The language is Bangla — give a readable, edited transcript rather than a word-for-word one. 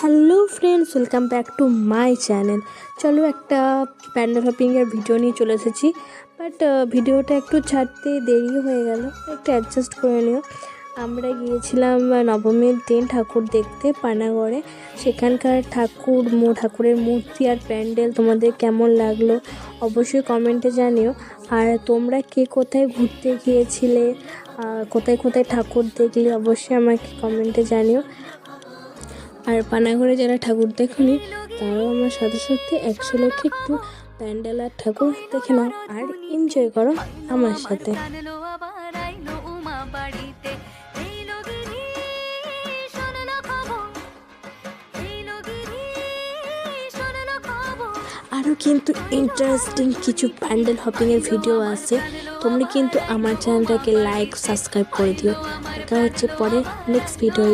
Hello friends, welcome back to my channel. চলো একটা প্যান্ডেল হপিংয়ের ভিডিও নিয়ে চলে এসেছি। বাট ভিডিওটা একটু ছাড়তে দেরি হয়ে গেল, একটু অ্যাডজাস্ট করে নিও। আমরা গিয়েছিলাম নবমীর দিন ঠাকুর দেখতে পানাগড়ে। সেখানকার ঠাকুরের মূর্তি আর প্যান্ডেল তোমাদের কেমন লাগলো অবশ্যই কমেন্টে জানিও। আর তোমরা কে কোথায় ঘুরতে গিয়েছিলে, কোথায় কোথায় ঠাকুর দেখলে অবশ্যই আমাকে কমেন্টে জানিও। আর পানাগড়ে যারা ঠাকুর দেখনি তারাও আমার সাথে সাথে 100 লক্ষ একটু প্যান্ডেল আর ঠাকুর দেখে নাও আর এনজয় করো আমার সাথে। আরও কিন্তু ইন্টারেস্টিং কিছু প্যান্ডেল হপিংয়ের ভিডিও আছে, তোমরা কিন্তু আমার চ্যানেলটাকে লাইক সাবস্ক্রাইব করে দিও। দেখা হচ্ছে পরে নেক্সট ভিডিও।